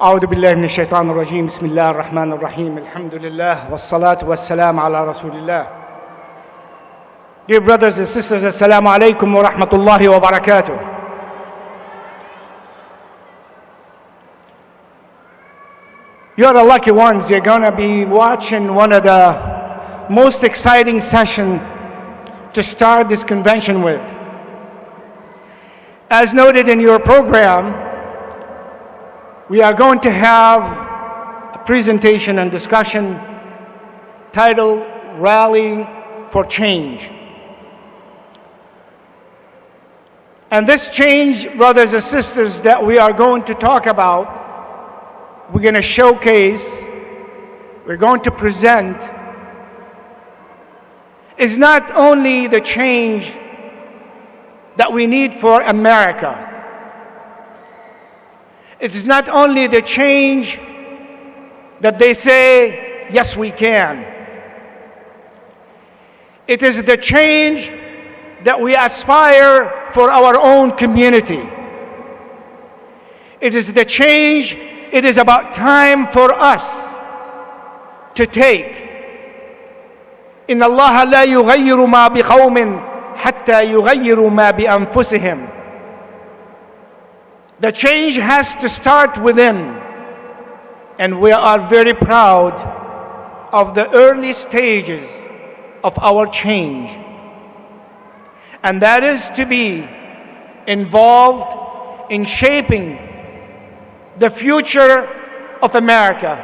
أعوذ بالله من الشيطان الرجيم بسم الله الرحمن الرحيم الحمد لله والصلاة والسلام على رسول الله. Dear brothers and sisters, Assalamu alaikum wa rahmatullahi wa barakatuh. You're the lucky ones. You're going to be watching one of the most exciting sessions to start this convention with. As noted in your program, we are going to have a presentation and discussion titled Rally for Change. And this change, brothers and sisters, that we are going to talk about, we're going to showcase, we're going to present, is not only the change that we need for America. It is not only the change that they say, yes, we can. It is the change that we aspire for our own community. It is the change, it is about time for us to take. إن الله لا يغير ما بقوم حتى يغيروا ما بأنفسهم. The change has to start within, and we are very proud of the early stages of our change. And that is to be involved in shaping the future of America,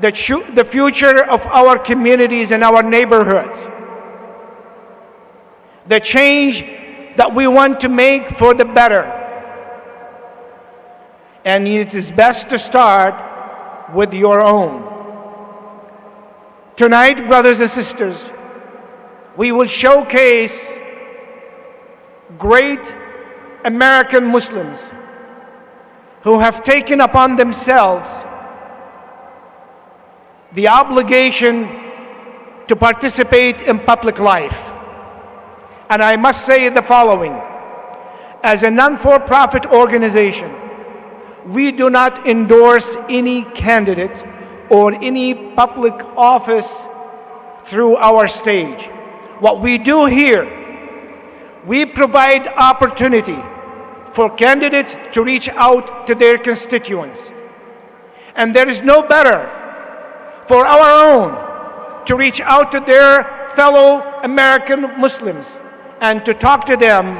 the future of our communities and our neighborhoods, the change that we want to make for the better. And it is best to start with your own. Tonight, brothers and sisters, we will showcase great American Muslims who have taken upon themselves the obligation to participate in public life. And I must say the following: as a non-for-profit organization, we do not endorse any candidate or any public office through our stage. What we do here, we provide opportunity for candidates to reach out to their constituents. And there is no better for our own to reach out to their fellow American Muslims and to talk to them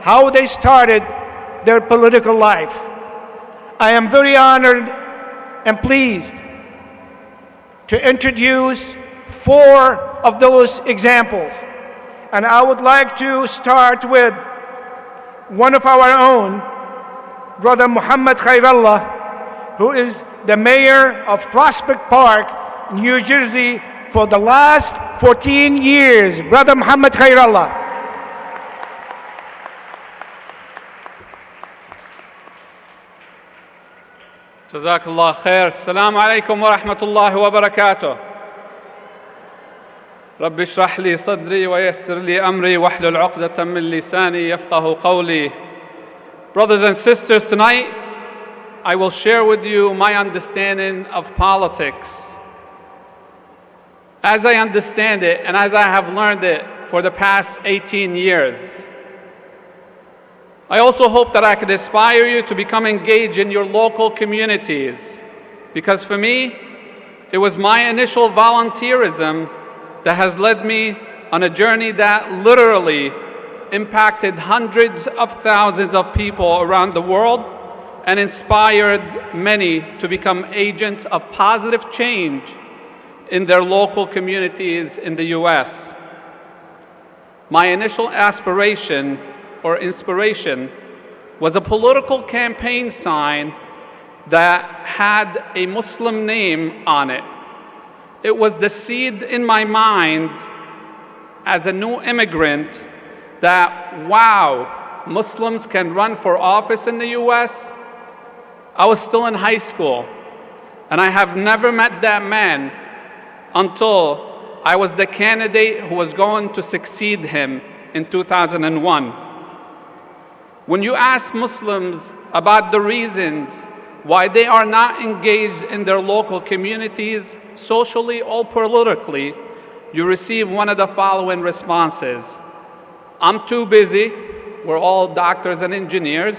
how they started their political life. I am very honored and pleased to introduce 4 of those examples. And I would like to start with one of our own, Brother Mohamed Khairallah, who is the mayor of Prospect Park, New Jersey, for the last 14 years. Brother Mohamed Khairallah. جزاك الله خير. السلام عليكم ورحمة الله وبركاته. رب اشرح لي صدري ويسر لي أمري واحلل عقدة من لساني يفقه قولي. Brothers and sisters, tonight I will share with you my understanding of politics as I understand it and as I have learned it for the past 18 years. I also hope that I could inspire you to become engaged in your local communities, because for me, it was my initial volunteerism that has led me on a journey that literally impacted hundreds of thousands of people around the world and inspired many to become agents of positive change in their local communities in the US. My initial aspiration or inspiration was a political campaign sign that had a Muslim name on it. It was the seed in my mind as a new immigrant that, wow, Muslims can run for office in the US. I was still in high school, and I have never met that man until I was the candidate who was going to succeed him in 2001. When you ask Muslims about the reasons why they are not engaged in their local communities, socially or politically, you receive one of the following responses. I'm too busy. We're all doctors and engineers.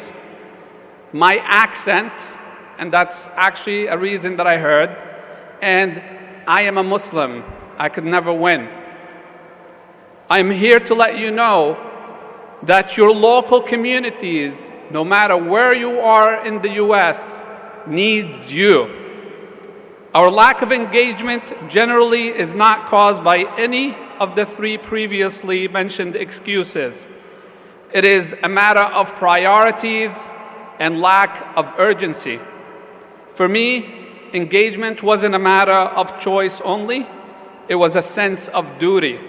My accent, and that's actually a reason that I heard, and I am a Muslim. I could never win. I'm here to let you know that your local communities, no matter where you are in the US, needs you. Our lack of engagement generally is not caused by any of the three previously mentioned excuses. It is a matter of priorities and lack of urgency. For me, engagement wasn't a matter of choice only, it was a sense of duty.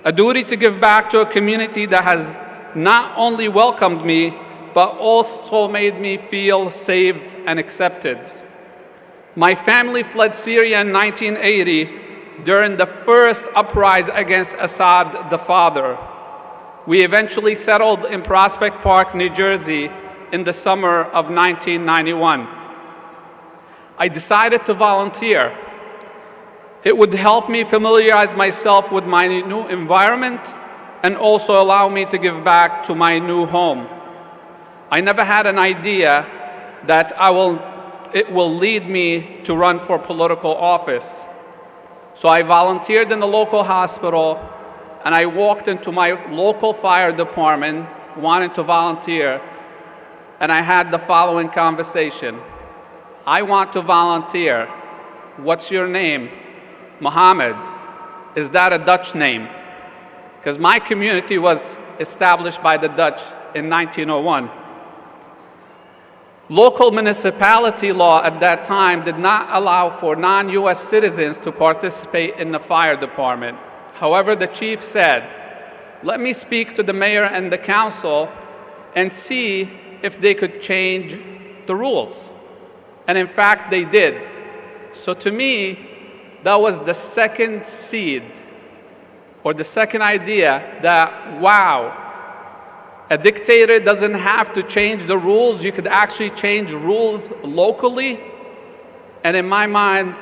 A duty to give back to a community that has not only welcomed me, but also made me feel safe and accepted. My family fled Syria in 1980 during the first uprising against Assad the father. We eventually settled in Prospect Park, New Jersey in the summer of 1991. I decided to volunteer. It would help me familiarize myself with my new environment and also allow me to give back to my new home. I never had an idea that it will lead me to run for political office. So I volunteered in the local hospital, and I walked into my local fire department wanting to volunteer, and I had the following conversation. I want to volunteer. What's your name? Mohammed. Is that a Dutch name? Because my community was established by the Dutch in 1901. Local municipality law at that time did not allow for non-US citizens to participate in the fire department. However, the chief said, let me speak to the mayor and the council and see if they could change the rules. And in fact, they did. So to me, that was the second seed, or the second idea that, wow, a dictator doesn't have to change the rules. You could actually change rules locally. And in my mind,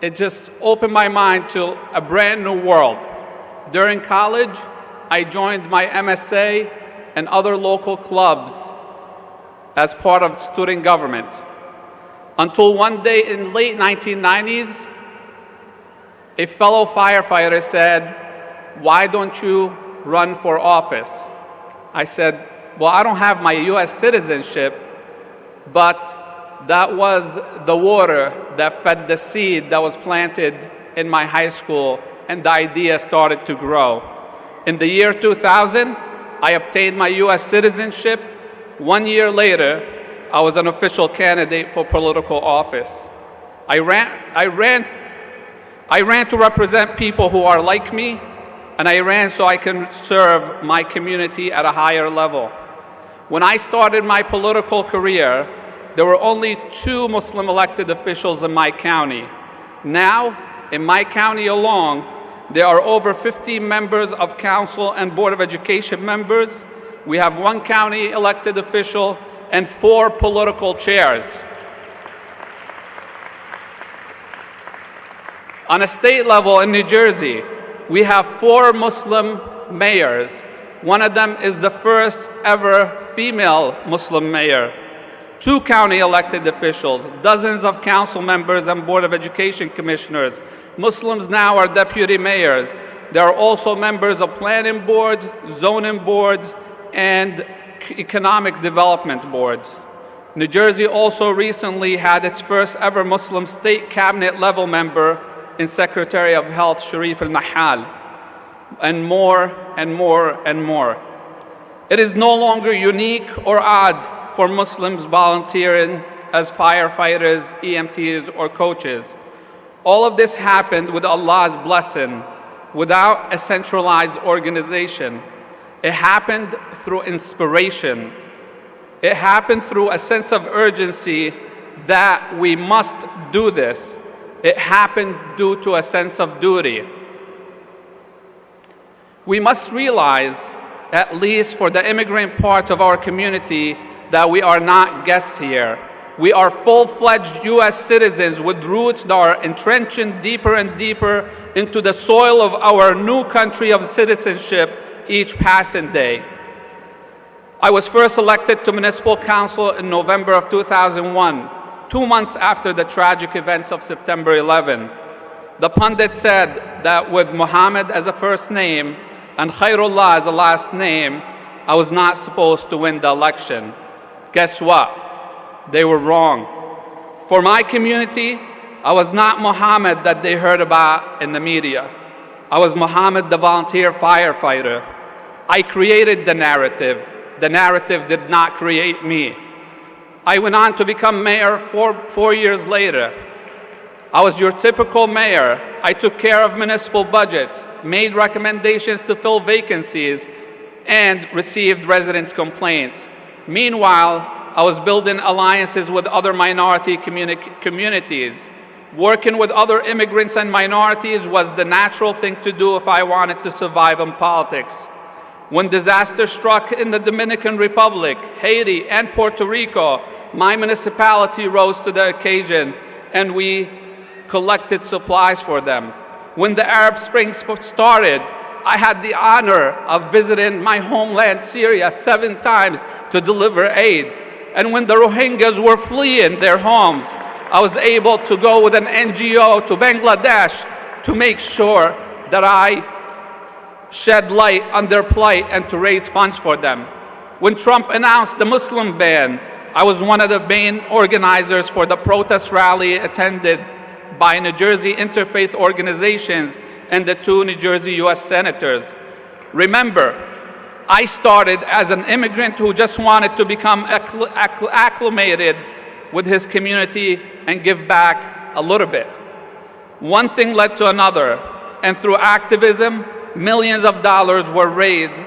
it just opened my mind to a brand new world. During college, I joined my MSA and other local clubs as part of student government. Until one day in late 1990s, a fellow firefighter said, why don't you run for office? I said, well, I don't have my US citizenship, but that was the water that fed the seed that was planted in my high school, and the idea started to grow. In the year 2000, I obtained my US citizenship. 1 year later, I was an official candidate for political office. I ran to represent people who are like me, and I ran so I can serve my community at a higher level. When I started my political career, there were only 2 Muslim elected officials in my county. Now, in my county alone, there are over 50 members of council and board of education members. We have 1 county elected official and 4 political chairs. On a state level in New Jersey, we have 4 Muslim mayors. One of them is the first ever female Muslim mayor. 2 county elected officials, dozens of council members and board of education commissioners. Muslims now are deputy mayors. There are also members of planning boards, zoning boards, and economic development boards. New Jersey also recently had its first ever Muslim state cabinet level member in Secretary of Health Sharif al-Mahal, and more and more and more. It is no longer unique or odd for Muslims volunteering as firefighters, EMTs, or coaches. All of this happened with Allah's blessing, without a centralized organization. It happened through inspiration. It happened through a sense of urgency that we must do this. It happened due to a sense of duty. We must realize, at least for the immigrant part of our community, that we are not guests here. We are full-fledged U.S. citizens with roots that are entrenching deeper and deeper into the soil of our new country of citizenship each passing day. I was first elected to municipal council in November of 2001, 2 months after the tragic events of September 11. The pundit said that with Mohamed as a first name and Khairallah as a last name, I was not supposed to win the election. Guess what? They were wrong. For my community, I was not Mohamed that they heard about in the media. I was Mohamed, the volunteer firefighter. I created the narrative. The narrative did not create me. I went on to become mayor four years later. I was your typical mayor. I took care of municipal budgets, made recommendations to fill vacancies, and received residents' complaints. Meanwhile, I was building alliances with other minority communities. Working with other immigrants and minorities was the natural thing to do if I wanted to survive in politics. When disaster struck in the Dominican Republic, Haiti, and Puerto Rico, my municipality rose to the occasion, and we collected supplies for them. When the Arab Spring started, I had the honor of visiting my homeland, Syria, 7 times to deliver aid. And when the Rohingyas were fleeing their homes, I was able to go with an NGO to Bangladesh to make sure that I shed light on their plight and to raise funds for them. When Trump announced the Muslim ban, I was one of the main organizers for the protest rally attended by New Jersey interfaith organizations and the 2 New Jersey U.S. senators. Remember, I started as an immigrant who just wanted to become acclimated with his community and give back a little bit. One thing led to another, and through activism, millions of dollars were raised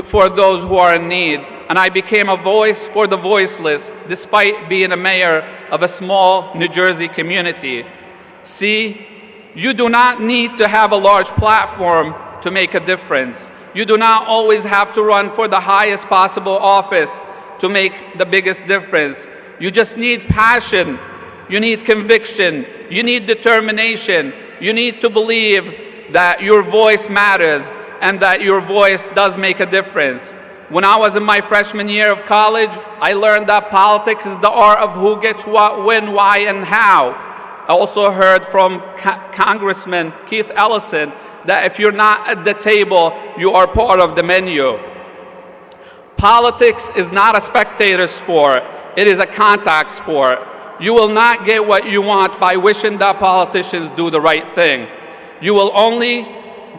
for those who are in need, and I became a voice for the voiceless despite being a mayor of a small New Jersey community. See, you do not need to have a large platform to make a difference. You do not always have to run for the highest possible office to make the biggest difference. You just need passion. You need conviction. You need determination. You need to believe that your voice matters and that your voice does make a difference. When I was in my freshman year of college, I learned that politics is the art of who gets what, when, why, and how. I also heard from Congressman Keith Ellison that if you're not at the table, you are part of the menu. Politics is not a spectator sport. It is a contact sport. You will not get what you want by wishing that politicians do the right thing. You will only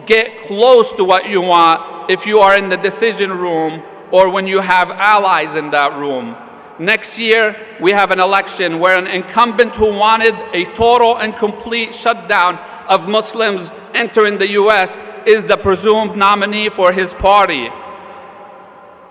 get close to what you want if you are in the decision room or when you have allies in that room. Next year, we have an election where an incumbent who wanted a total and complete shutdown of Muslims entering the U.S. is the presumed nominee for his party.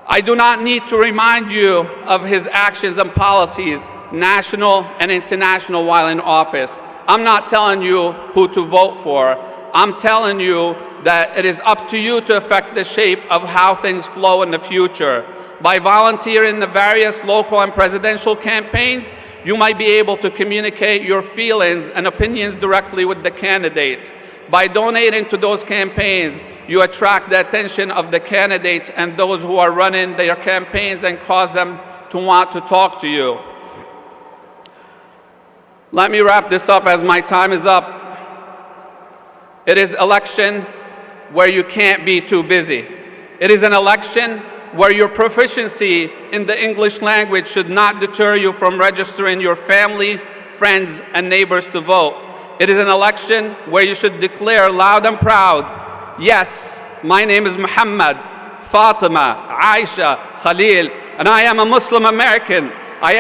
I do not need to remind you of his actions and policies, national and international, while in office. I'm not telling you who to vote for. I'm telling you that it is up to you to affect the shape of how things flow in the future. By volunteering in the various local and presidential campaigns, you might be able to communicate your feelings and opinions directly with the candidates. By donating to those campaigns, you attract the attention of the candidates and those who are running their campaigns and cause them to want to talk to you. Let me wrap this up as my time is up. It is an election where you can't be too busy. It is an election where your proficiency in the English language should not deter you from registering your family, friends, and neighbors to vote. It is an election where you should declare loud and proud, yes, my name is Muhammad, Fatima, Aisha, Khalil, and I am a Muslim American. I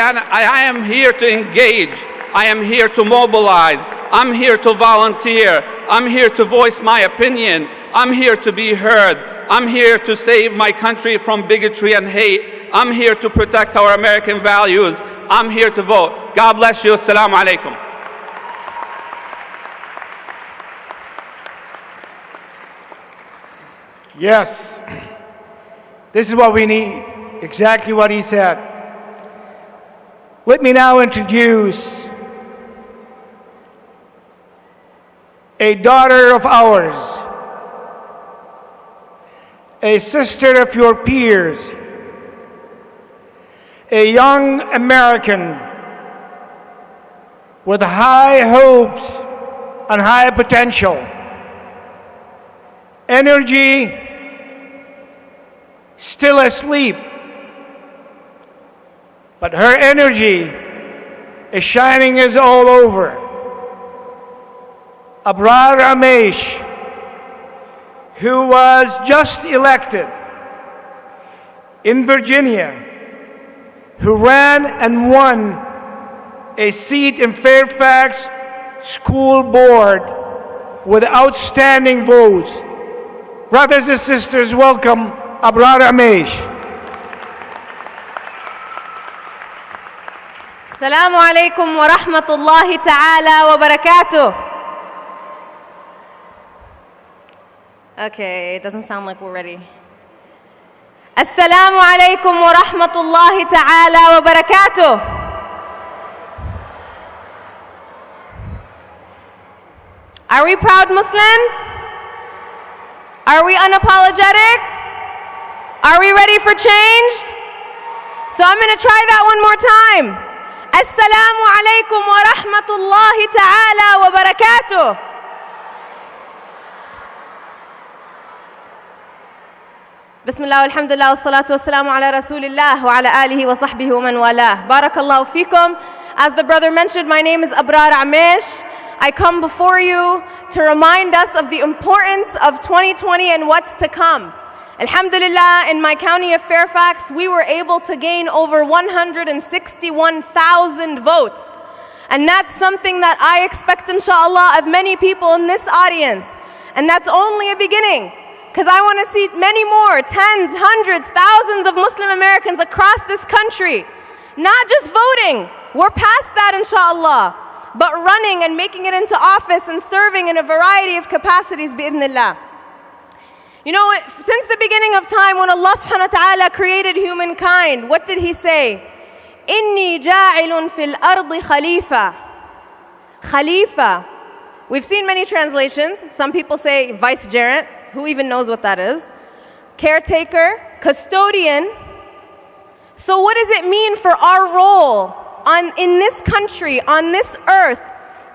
am here to engage. I am here to mobilize. I'm here to volunteer. I'm here to voice my opinion. I'm here to be heard. I'm here to save my country from bigotry and hate. I'm here to protect our American values. I'm here to vote. God bless you. Assalamu alaikum. Yes, this is what we need, exactly what he said. Let me now introduce a daughter of ours, a sister of your peers, a young American with high hopes and high potential, energy, still asleep, but her energy is shining us all over. Abrar Omeish, who was just elected in Virginia, who ran and won a seat in Fairfax School Board with outstanding votes. Brothers and sisters, welcome Abrar Omeish. Assalamu alaikum wa rahmatullahi ta'ala wa barakatuh. Okay, it doesn't sound like we're ready. Assalamu alaikum wa rahmatullahi ta'ala wa barakatuh. Are we proud Muslims? Are we unapologetic? Are we ready for change? So I'm going to try that one more time. Assalamu alaikum wa rahmatullahi ta'ala wa barakatuh. Bismillah, alhamdulillah, wassalatu wassalamu ala rasulillah wa ala alihi wa sahbihi wa man walah. Barakallahu fikum. As the brother mentioned, my name is Abrar Omeish. I come before you to remind us of the importance of 2020 and what's to come. Alhamdulillah, in my county of Fairfax, we were able to gain over 161,000 votes. And that's something that I expect, inshallah, of many people in this audience. And that's only a beginning, because I want to see many more, tens, hundreds, thousands of Muslim Americans across this country. Not just voting, we're past that, inshallah, but running and making it into office and serving in a variety of capacities, bi'idhnillah. You know, since the beginning of time, when Allah subhanahu wa ta'ala created humankind, what did He say? Inni ja'ilun fil ardi khalifa. Khalifa. We've seen many translations. Some people say vicegerent. Who even knows what that is? Caretaker, custodian. So what does it mean for our role in this country, on this earth,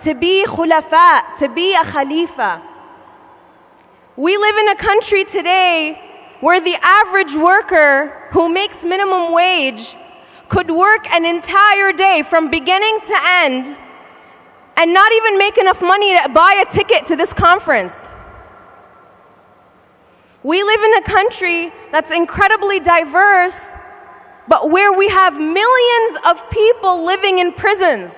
to be khulafa, to be a khalifa? We live in a country today where the average worker who makes minimum wage could work an entire day from beginning to end and not even make enough money to buy a ticket to this conference. We live in a country that's incredibly diverse, but where we have millions of people living in prisons.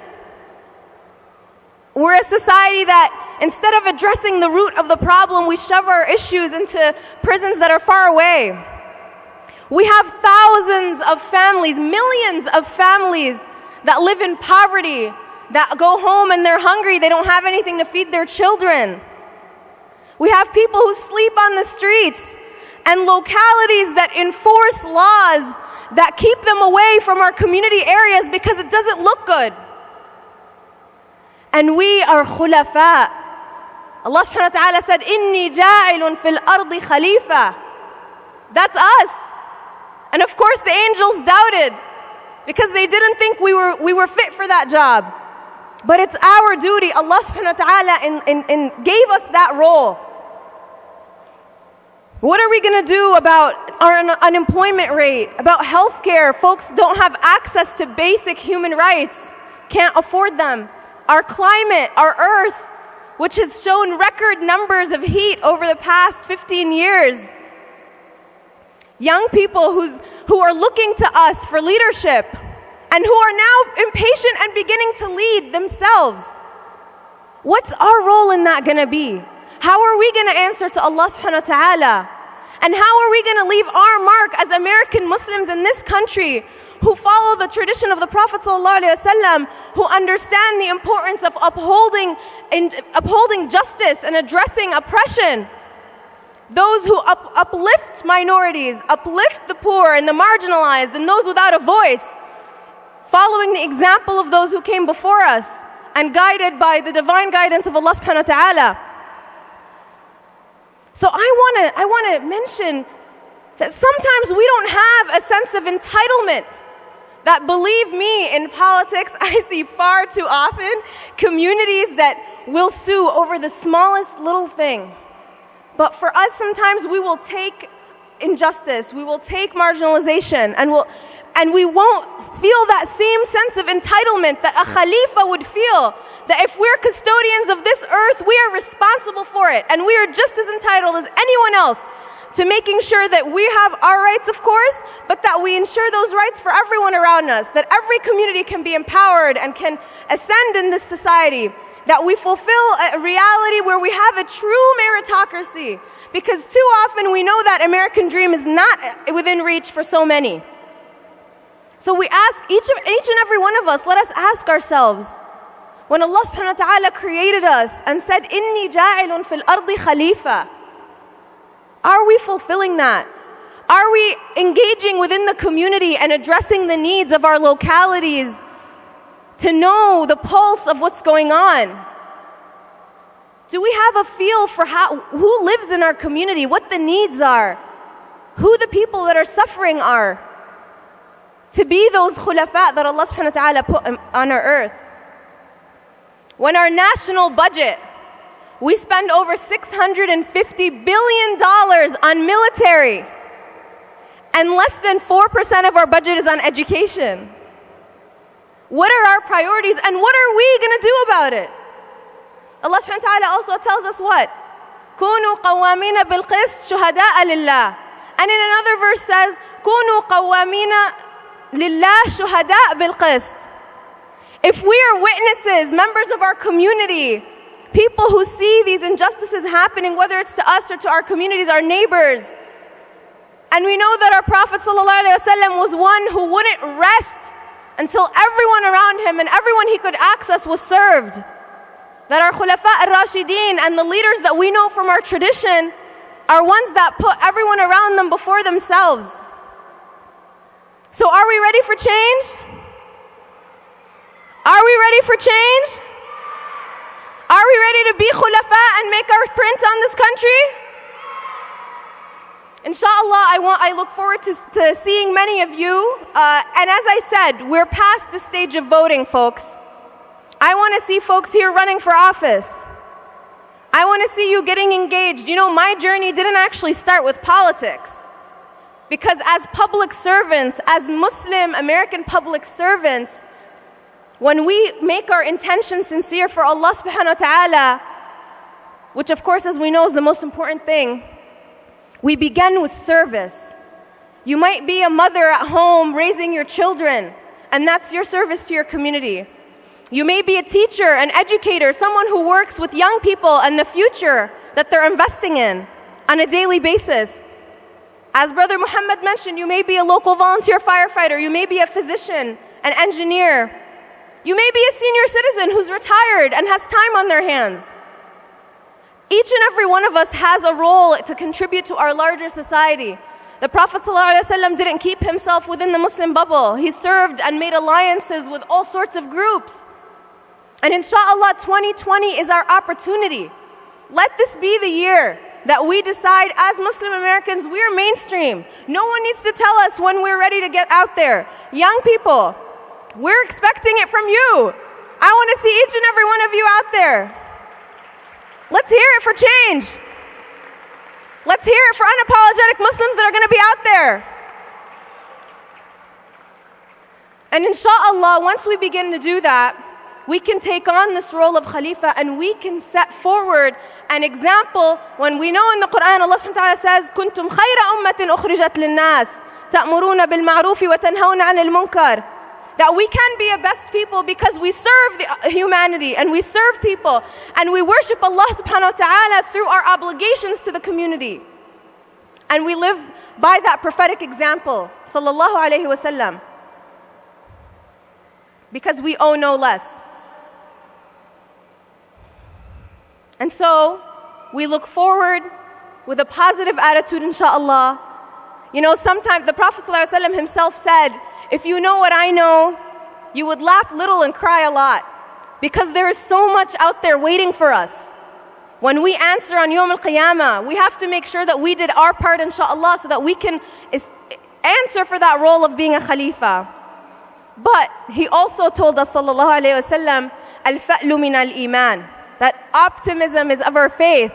We're a society that, instead of addressing the root of the problem, we shove our issues into prisons that are far away. We have thousands of families, millions of families that live in poverty, that go home and they're hungry, they don't have anything to feed their children. We have people who sleep on the streets, and localities that enforce laws that keep them away from our community areas because it doesn't look good. And we are khulafa. Allah subhanahu wa ta'ala said, Inni ja'ilun fil ardi khalifa. That's us. And of course the angels doubted because they didn't think we were fit for that job. But it's our duty. Allah subhanahu wa ta'ala gave us that role. What are we going to do about our unemployment rate, about healthcare? Folks don't have access to basic human rights, can't afford them. Our climate, our earth, which has shown record numbers of heat over the past 15 years. Young people who are looking to us for leadership and who are now impatient and beginning to lead themselves. What's our role in that going to be? How are we going to answer to Allah subhanahu wa ta'ala? And how are we going to leave our mark as American Muslims in this country who follow the tradition of the Prophet ﷺ, who understand the importance of upholding justice and addressing oppression? Those who uplift minorities, uplift the poor and the marginalized and those without a voice. following the example of those who came before us, and guided by the divine guidance of Allah subhanahu wa ta'ala. So I want to mention that sometimes we don't have a sense of entitlement. That, believe me, in politics, I see far too often communities that will sue over the smallest little thing. But for us, sometimes we will take injustice, we will take marginalization, and we won't feel that same sense of entitlement that a Khalifa would feel, that if we're custodians of this earth, we are responsible for it, and we are just as entitled as anyone else to making sure that we have our rights, of course, but that we ensure those rights for everyone around us, that every community can be empowered and can ascend in this society, that we fulfill a reality where we have a true meritocracy, because too often we know that American dream is not within reach for so many. So we ask each and every one of us, let us ask ourselves, when Allah subhanahu wa ta'ala created us and said, "Inni ja'ilun fil ardi khalifa," are we fulfilling that? Are we engaging within the community and addressing the needs of our localities to know the pulse of what's going on? Do we have a feel for who lives in our community, what the needs are, who the people that are suffering are, to be those khulafa that Allah subhanahu wa ta'ala put on our earth? When our national budget, we spend over $650 billion on military, and less than 4% of our budget is on education. What are our priorities, and what are we going to do about it? Allah subhanahu wa ta'ala also tells us what? كُونُوا قَوَّامِينَ بِالْقِسْطِ شُهَدَاءَ لِلَّهِ. And in another verse says, كُونُوا قَوَّامِينَ لِلَّهِ شُهَدَاءَ بِالْقِسْطِ. If we are witnesses, members of our community, people who see these injustices happening, whether it's to us or to our communities, our neighbors, and we know that our Prophet ﷺ was one who wouldn't rest until everyone around him and everyone he could access was served, that our Khulafa al-Rashideen and the leaders that we know from our tradition are ones that put everyone around them before themselves. So are we ready for change? Are we ready for change? Are we ready to be Khulafa and make our print on this country? Inshallah, I look forward to seeing many of you. And as I said, we're past the stage of voting, folks. I want to see folks here running for office. I want to see you getting engaged. You know, my journey didn't actually start with politics. Because as public servants, as Muslim American public servants, when we make our intention sincere for Allah subhanahu wa ta'ala, which of course, as we know, is the most important thing, we begin with service. You might be a mother at home raising your children, and that's your service to your community. You may be a teacher, an educator, someone who works with young people and the future that they're investing in on a daily basis. As Brother Muhammad mentioned, you may be a local volunteer firefighter, you may be a physician, an engineer. You may be a senior citizen who's retired and has time on their hands. Each and every one of us has a role to contribute to our larger society. The Prophet ﷺ didn't keep himself within the Muslim bubble. He served and made alliances with all sorts of groups. And inshallah, 2020 is our opportunity. Let this be the year that we decide as Muslim Americans, we are mainstream. No one needs to tell us when we're ready to get out there. Young people, we're expecting it from you. I want to see each and every one of you out there. Let's hear it for change. Let's hear it for unapologetic Muslims that are going to be out there. And inshallah, once we begin to do that, we can take on this role of Khalifa and we can set forward an example. When we know in the Quran, Allah subhanahu wa ta'ala says, كُنْتُمْ خَيْرَ أُمَّةٍ أُخْرِجَتْ لِلنَّاسِ تَأْمُرُونَ بِالْمَعْرُوفِ وَتَنْهَوْنَ عَنِ الْمُنْكَرِ. That we can be a best people because we serve the humanity and we serve people and we worship Allah subhanahu wa ta'ala through our obligations to the community. And we live by that prophetic example, sallallahu alayhi wa sallam, because we owe no less. And so, we look forward with a positive attitude, inshallah. You know, sometimes the Prophet ﷺ himself said, if you know what I know, you would laugh little and cry a lot, because there is so much out there waiting for us. When we answer on Yawm al-Qiyamah, we have to make sure that we did our part, inshallah, so that we can answer for that role of being a Khalifa. But he also told us, sallallahu alayhi wasallam, al-fa'lu min al-iman, that optimism is of our faith.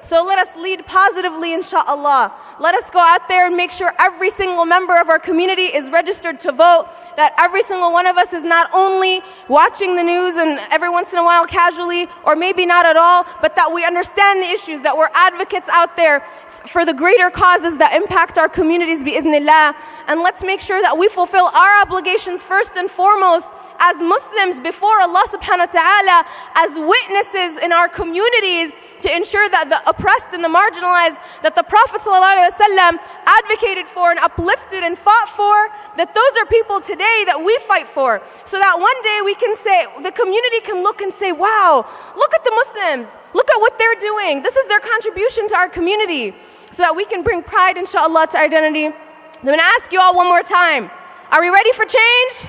So let us lead positively, inshallah. Let us go out there and make sure every single member of our community is registered to vote, that every single one of us is not only watching the news and every once in a while casually, or maybe not at all, but that we understand the issues, that we're advocates out there for the greater causes that impact our communities, bi'idhnillah. And let's make sure that we fulfill our obligations first and foremost as Muslims before Allah subhanahu wa ta'ala, as witnesses in our communities, to ensure that the oppressed and the marginalized, that the Prophet ﷺ advocated for and uplifted and fought for, that those are people today that we fight for. So that one day we can say, the community can look and say, wow, look at the Muslims. Look at what they're doing. This is their contribution to our community. So that we can bring pride, inshallah, to our identity. So I'm going to ask you all one more time. Are we ready for change?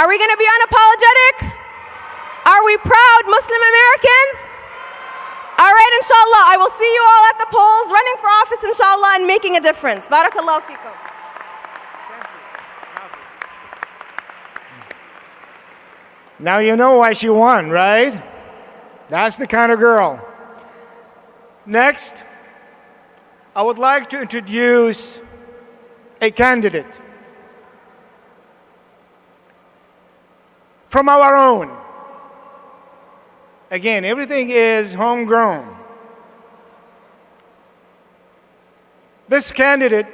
Are we going to be unapologetic? Are we proud Muslim Americans? All right, inshallah, I will see you all at the polls, running for office, inshallah, and making a difference. Barakallahu feekum. Now you know why she won, right? That's the kind of girl. Next, I would like to introduce a candidate from our own. Again, everything is homegrown. This candidate,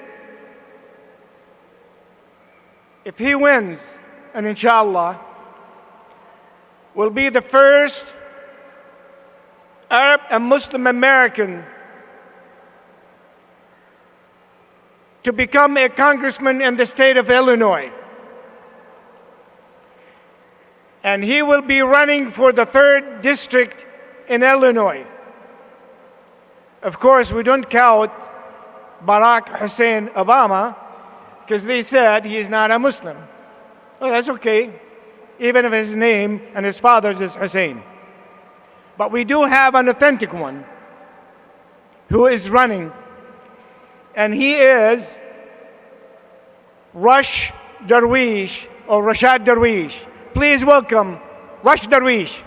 if he wins, and inshallah, will be the first Arab and Muslim American to become a congressman in the state of Illinois. And he will be running for the 3rd district in Illinois. Of course, we don't count Barack Hussein Obama, because they said he is not a Muslim. Well, that's okay, even if his name and his father's is Hussein. But we do have an authentic one who is running, and he is Rashad Darwish, or Rashad Darwish. Please welcome Rashad Darwish.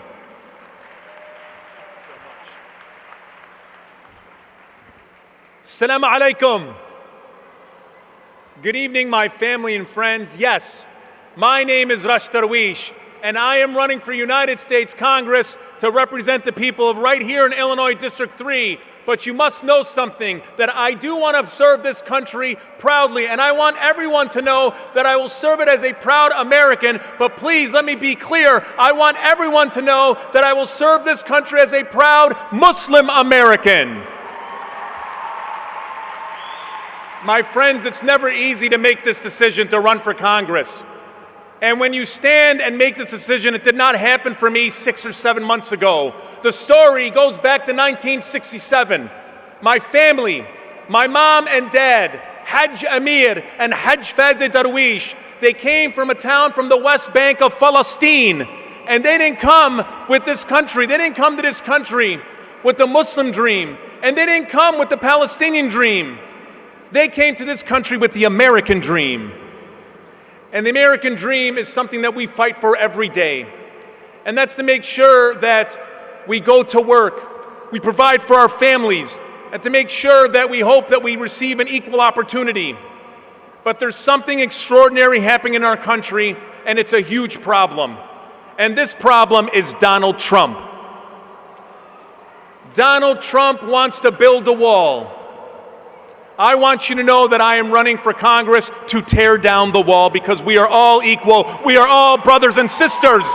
Assalamu alaikum. Good evening, my family and friends. Yes, my name is Rashad Darwish, and I am running for United States Congress to represent the people of right here in Illinois District 3. But you must know something, that I do want to serve this country proudly, and I want everyone to know that I will serve it as a proud American. But please, let me be clear, I want everyone to know that I will serve this country as a proud Muslim American. My friends, it's never easy to make this decision to run for Congress. And when you stand and make this decision, it did not happen for me 6 or 7 months ago. The story goes back to 1967. My family, my mom and dad, Hajj Amir and Hajj Fazeh Darwish, they came from a town from the West Bank of Palestine. And they didn't come with this country. They didn't come to this country with the Muslim dream. And they didn't come with the Palestinian dream. They came to this country with the American dream. And the American dream is something that we fight for every day. And that's to make sure that we go to work, we provide for our families, and to make sure that we hope that we receive an equal opportunity. But there's something extraordinary happening in our country, and it's a huge problem. And this problem is Donald Trump. Donald Trump wants to build a wall. I want you to know that I am running for Congress to tear down the wall, because we are all equal. We are all brothers and sisters.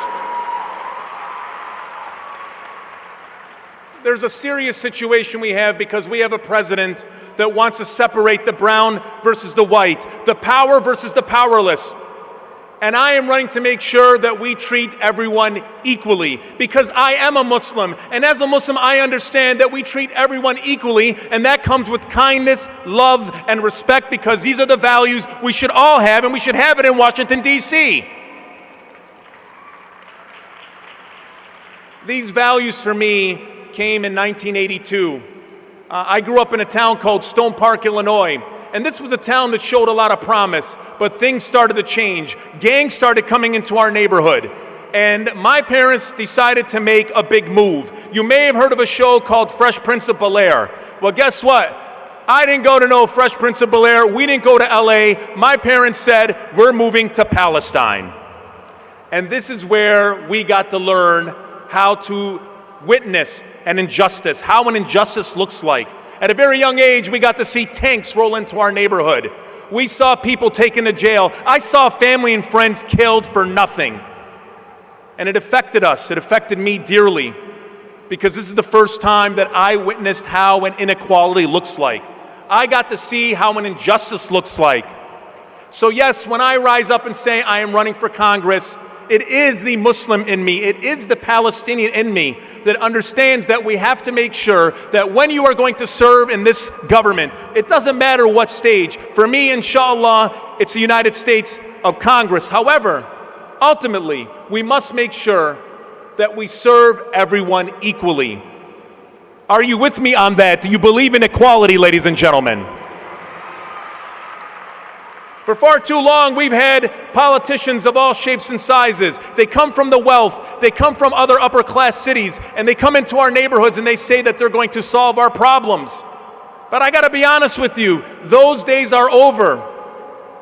There's a serious situation we have because we have a president that wants to separate the brown versus the white, the power versus the powerless. And I am running to make sure that we treat everyone equally, because I am a Muslim. And as a Muslim, I understand that we treat everyone equally, and that comes with kindness, love, and respect, because these are the values we should all have, and we should have it in Washington, D.C. These values for me came in 1982. I grew up in a town called Stone Park, Illinois, and this was a town that showed a lot of promise, but things started to change. Gangs started coming into our neighborhood, and my parents decided to make a big move. You may have heard of a show called Fresh Prince of Bel-Air. Well, guess what? I didn't go to no Fresh Prince of Bel-Air. We didn't go to LA. My parents said, we're moving to Palestine. And this is where we got to learn how to witness an injustice, how an injustice looks like. At a very young age, we got to see tanks roll into our neighborhood. We saw people taken to jail. I saw family and friends killed for nothing. And it affected us. It affected me dearly, because this is the first time that I witnessed how an inequality looks like. I got to see how an injustice looks like. So yes, when I rise up and say I am running for Congress, it is the Muslim in me, it is the Palestinian in me that understands that we have to make sure that when you are going to serve in this government, it doesn't matter what stage. For me, inshallah, it's the United States of Congress. However, ultimately, we must make sure that we serve everyone equally. Are you with me on that? Do you believe in equality, ladies and gentlemen? For far too long, we've had politicians of all shapes and sizes. They come from the wealth, they come from other upper class cities, and they come into our neighborhoods and they say that they're going to solve our problems. But I gotta be honest with you, those days are over.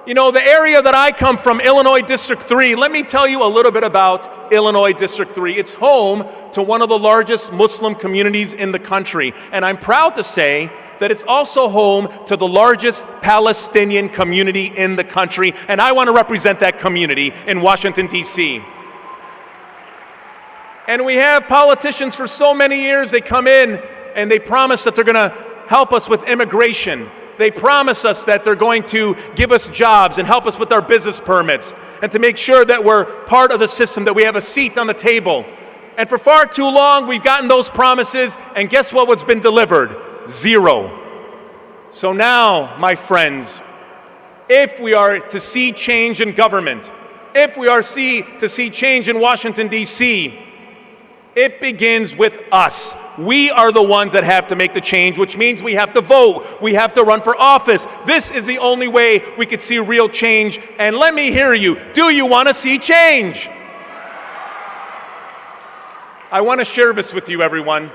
You know, the area that I come from, Illinois District 3, let me tell you a little bit about Illinois District 3. It's home to one of the largest Muslim communities in the country. And I'm proud to say that it's also home to the largest Palestinian community in the country. And I want to represent that community in Washington, D.C. And we have politicians for so many years, they come in and they promise that they're going to help us with immigration. They promise us that they're going to give us jobs and help us with our business permits and to make sure that we're part of the system, that we have a seat on the table. And for far too long, we've gotten those promises, and guess what's been delivered? Zero. So now, my friends, if we are to see change in government, if we are to see change in Washington, D.C., it begins with us. We are the ones that have to make the change, which means we have to vote. We have to run for office. This is the only way we could see real change. And let me hear you. Do you want to see change? I want to share this with you, everyone,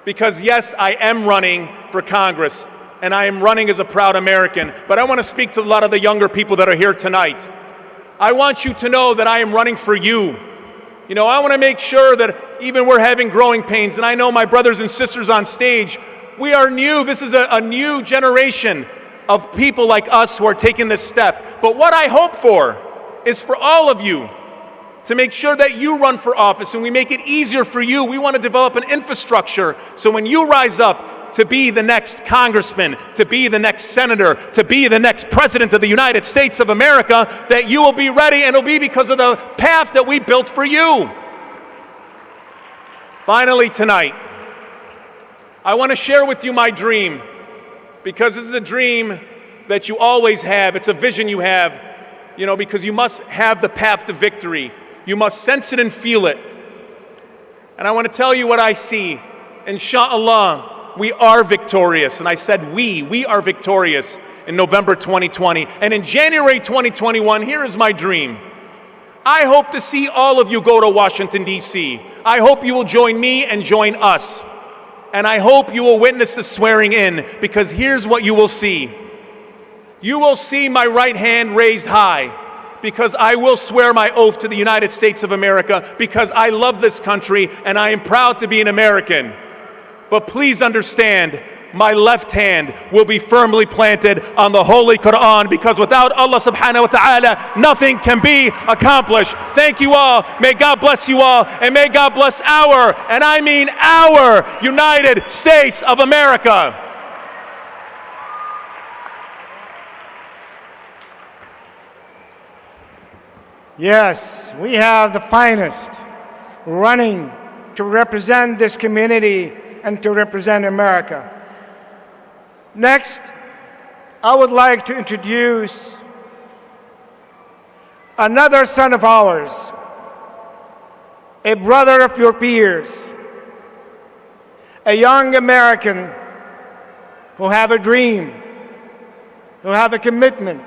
because yes, I am running for Congress, and I am running as a proud American, but I want to speak to a lot of the younger people that are here tonight. I want you to know that I am running for you. You know, I want to make sure that even we're having growing pains, and I know my brothers and sisters on stage, we are new. This is a new generation of people like us who are taking this step. But what I hope for is for all of you to make sure that you run for office and we make it easier for you. We want to develop an infrastructure so when you rise up to be the next congressman, to be the next senator, to be the next president of the United States of America, that you will be ready, and it'll be because of the path that we built for you. Finally tonight, I want to share with you my dream, because this is a dream that you always have. It's a vision you have, you know, because you must have the path to victory. You must sense it and feel it. And I want to tell you what I see. Inshallah, we are victorious. And I said we are victorious in November 2020. And in January 2021, here is my dream. I hope to see all of you go to Washington, D.C. I hope you will join me and join us. And I hope you will witness the swearing in, because here's what you will see. You will see my right hand raised high, because I will swear my oath to the United States of America, because I love this country and I am proud to be an American. But please understand, my left hand will be firmly planted on the Holy Quran, because without Allah subhanahu wa ta'ala, nothing can be accomplished. Thank you all. May God bless you all, and may God bless our, and I mean our, United States of America. Yes, we have the finest running to represent this community and to represent America. Next, I would like to introduce another son of ours, a brother of your peers, a young American who have a dream, who have a commitment,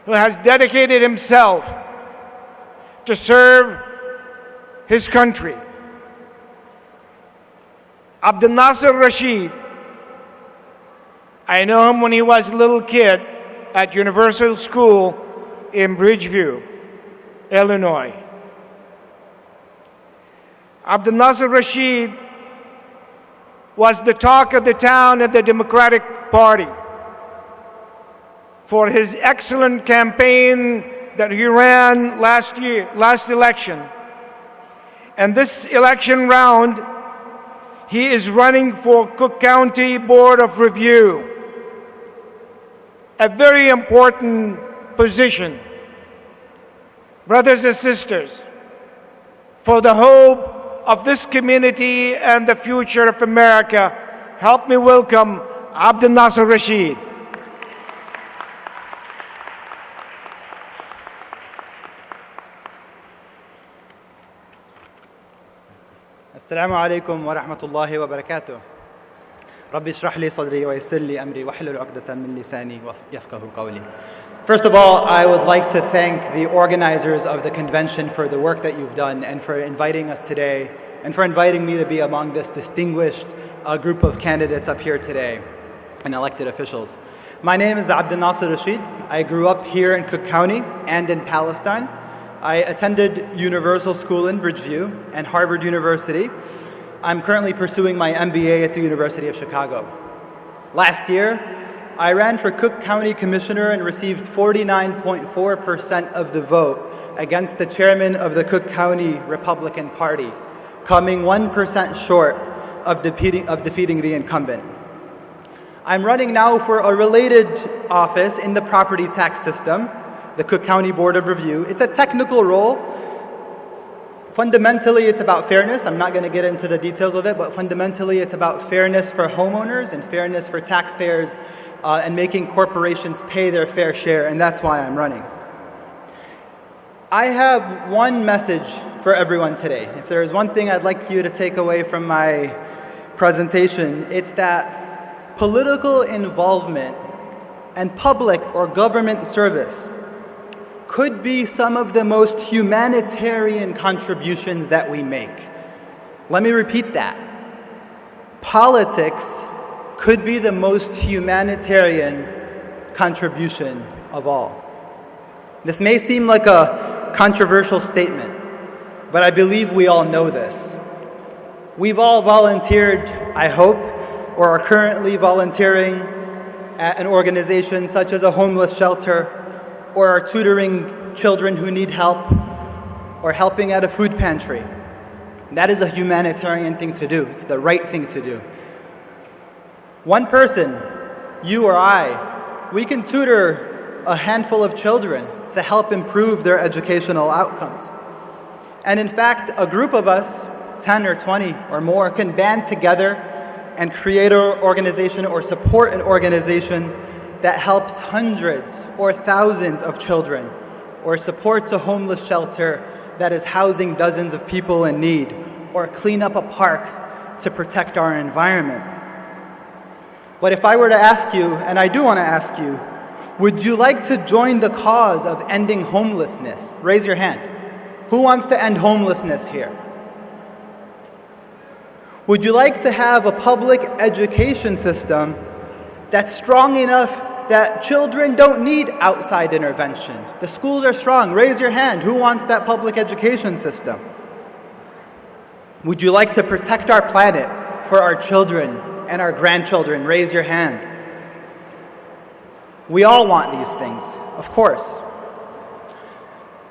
who has dedicated himself to serve his country. Abdelnasser Rashid, I know him when he was a little kid at Universal School in Bridgeview, Illinois. Abdelnasser Rashid was the talk of the town at the Democratic Party for his excellent campaign that he ran last election. And this election round, he is running for Cook County Board of Review, a very important position. Brothers and sisters, for the hope of this community and the future of America, help me welcome Abdelnasser Rashid. السلام عليكم ورحمة الله وبركاته. ربي اشرح لي صدري ويسر لي أمري واحلل عقدة من لساني يفقهوا قولي. First of all, I would like to thank the organizers of the convention for the work that you've done and for inviting us today and for inviting me to be among this distinguished group of candidates up here today and elected officials. My name is Abdelnasser Rashid. I grew up here in Cook County and in Palestine. I attended Universal School in Bridgeview and Harvard University. I'm currently pursuing my MBA at the University of Chicago. Last year, I ran for Cook County Commissioner and received 49.4% of the vote against the chairman of the Cook County Republican Party, coming 1% short of defeating the incumbent. I'm running now for a related office in the property tax system, the Cook County Board of Review. It's a technical role. Fundamentally, it's about fairness. I'm not going to get into the details of it, but fundamentally, it's about fairness for homeowners and fairness for taxpayers and making corporations pay their fair share, and that's why I'm running. I have one message for everyone today. If there is one thing I'd like you to take away from my presentation, it's that political involvement and public or government service could be some of the most humanitarian contributions that we make. Let me repeat that. Politics could be the most humanitarian contribution of all. This may seem like a controversial statement, but I believe we all know this. We've all volunteered, I hope, or are currently volunteering at an organization such as a homeless shelter, or are tutoring children who need help, or helping at a food pantry. That is a humanitarian thing to do. It's the right thing to do. One person, you or I, we can tutor a handful of children to help improve their educational outcomes. And in fact, a group of us, 10 or 20 or more, can band together and create an organization or support an organization that helps hundreds or thousands of children, or supports a homeless shelter that is housing dozens of people in need, or clean up a park to protect our environment. But if I were to ask you, and I do want to ask you, would you like to join the cause of ending homelessness? Raise your hand. Who wants to end homelessness here? Would you like to have a public education system that's strong enough that children don't need outside intervention? The schools are strong. Raise your hand. Who wants that public education system? Would you like to protect our planet for our children and our grandchildren? Raise your hand. We all want these things, of course.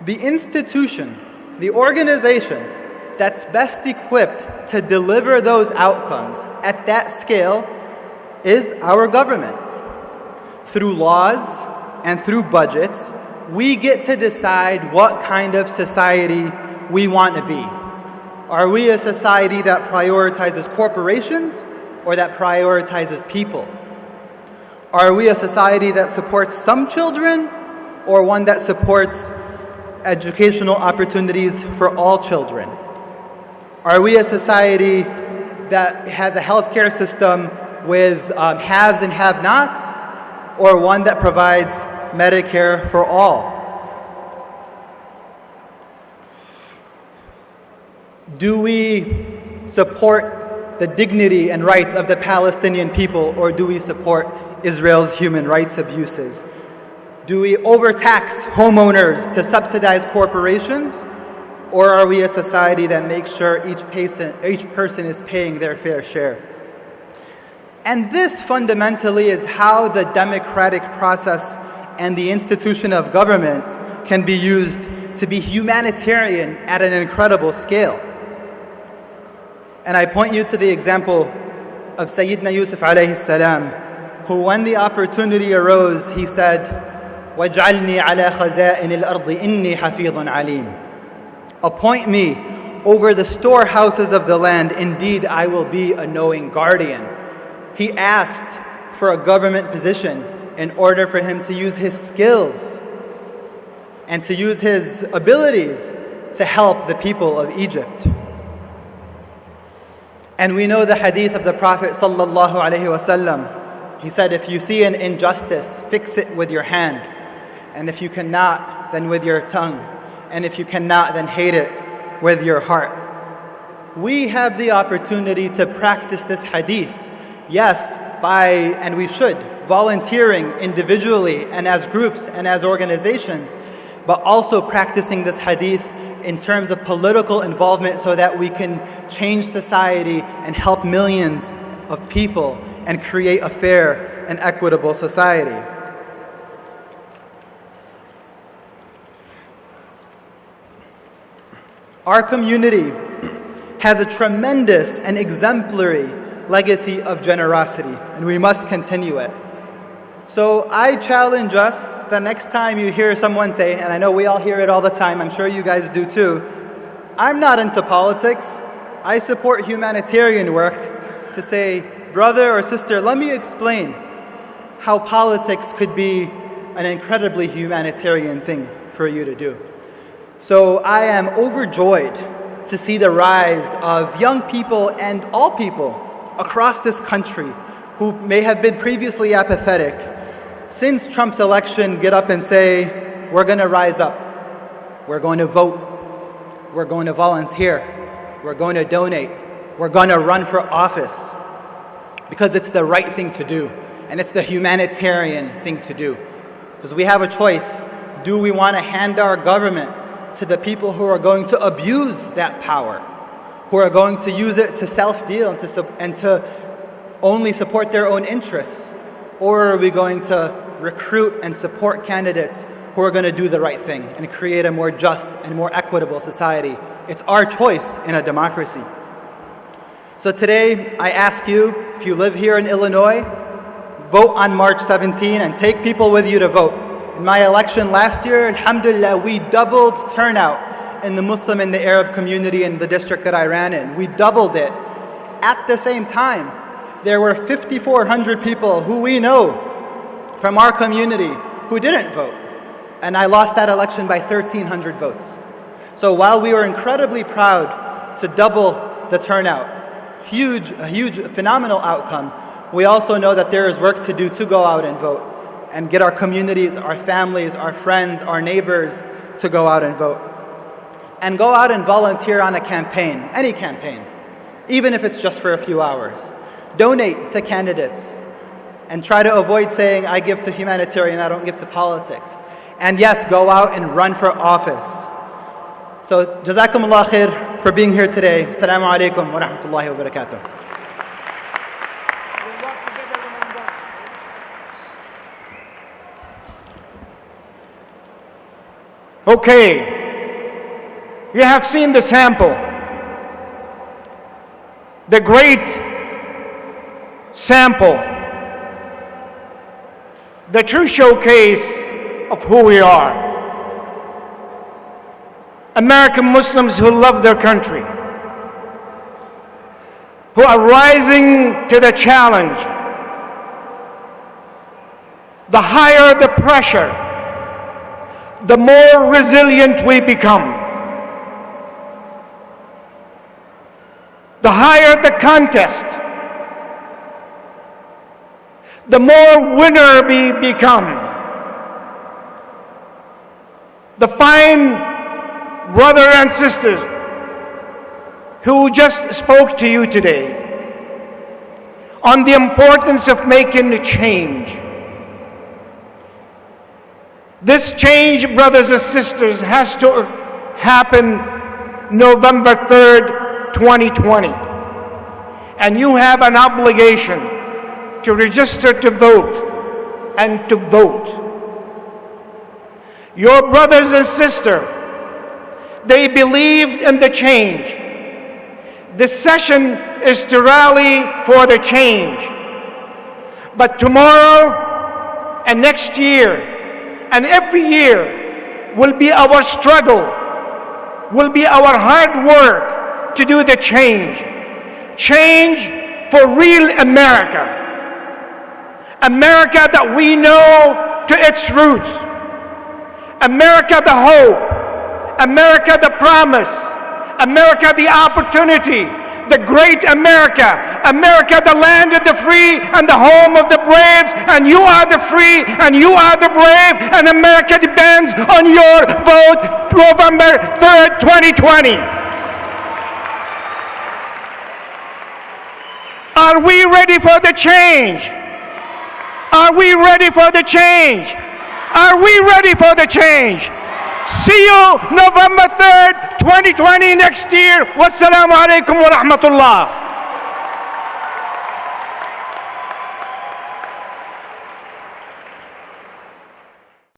The institution, the organization that's best equipped to deliver those outcomes at that scale is our government. Through laws and through budgets, we get to decide what kind of society we want to be. Are we a society that prioritizes corporations or that prioritizes people? Are we a society that supports some children or one that supports educational opportunities for all children? Are we a society that has a healthcare system with haves and have-nots, or one that provides Medicare for all? Do we support the dignity and rights of the Palestinian people, or do we support Israel's human rights abuses? Do we overtax homeowners to subsidize corporations, or are we a society that makes sure each person is paying their fair share? And this fundamentally is how the democratic process and the institution of government can be used to be humanitarian at an incredible scale. And I point you to the example of Sayyidina Yusuf alayhi salam, who when the opportunity arose, he said, وَاجْعَلْنِي عَلَى خَزَائِنِ الْأَرْضِ إِنِّي حَفِيظٌ عَلِيمٌ. Appoint me over the storehouses of the land, indeed I will be a knowing guardian. He asked for a government position in order for him to use his skills and to use his abilities to help the people of Egypt. And we know the hadith of the Prophet sallallahu alaihi wasallam. He said, if you see an injustice, fix it with your hand. And if you cannot, then with your tongue. And if you cannot, then hate it with your heart. We have the opportunity to practice this hadith. Yes, and we should, volunteering individually and as groups and as organizations, but also practicing this hadith in terms of political involvement so that we can change society and help millions of people and create a fair and equitable society. Our community has a tremendous and exemplary legacy of generosity, and we must continue it. So I challenge us, the next time you hear someone say, and I know we all hear it all the time, I'm sure you guys do too, I'm not into politics, I support humanitarian work, to say, brother or sister, let me explain how politics could be an incredibly humanitarian thing for you to do. So I am overjoyed to see the rise of young people and all people across this country who may have been previously apathetic, since Trump's election, get up and say, we're going to rise up, we're going to vote, we're going to volunteer, we're going to donate, we're going to run for office, because it's the right thing to do, and it's the humanitarian thing to do. Because we have a choice. Do we want to hand our government to the people who are going to abuse that power, who are going to use it to self-deal and to only support their own interests? Or are we going to recruit and support candidates who are going to do the right thing and create a more just and more equitable society? It's our choice in a democracy. So today, I ask you, if you live here in Illinois, vote on March 17 and take people with you to vote. In my election last year, alhamdulillah, we doubled turnout in the Muslim and the Arab community in the district that I ran in. We doubled it. At the same time, there were 5,400 people who we know from our community who didn't vote. And I lost that election by 1,300 votes. So while we were incredibly proud to double the turnout, a huge, phenomenal outcome, we also know that there is work to do to go out and vote and get our communities, our families, our friends, our neighbors to go out and vote. And go out and volunteer on a campaign, any campaign, even if it's just for a few hours. Donate to candidates and try to avoid saying, I give to humanitarian, I don't give to politics. And yes, go out and run for office. So, Jazakumullah khair for being here today. Assalamu alaikum wa rahmatullahi wa barakatuh. Okay, you have seen the sample, the great sample, the true showcase of who we are. American Muslims who love their country, who are rising to the challenge. The higher the pressure, the more resilient we become. The higher the contest, the more winner we become. The fine brother and sisters who just spoke to you today on the importance of making a change. This change, brothers and sisters, has to happen November 3rd, 2020. And you have an obligation to register to vote and to vote. Your brothers and sisters, they believed in the change. This session is to rally for the change. But tomorrow and next year and every year will be our struggle, will be our hard work to do the change. Change for real America. America that we know to its roots. America the hope. America the promise. America the opportunity. The great America. America the land of the free and the home of the brave. And you are the free and you are the brave. And America depends on your vote November 3rd, 2020. Are we ready for the change? Are we ready for the change? Are we ready for the change? See you November 3rd, 2020 next year. Wassalamu alaikum wa rahmatullah.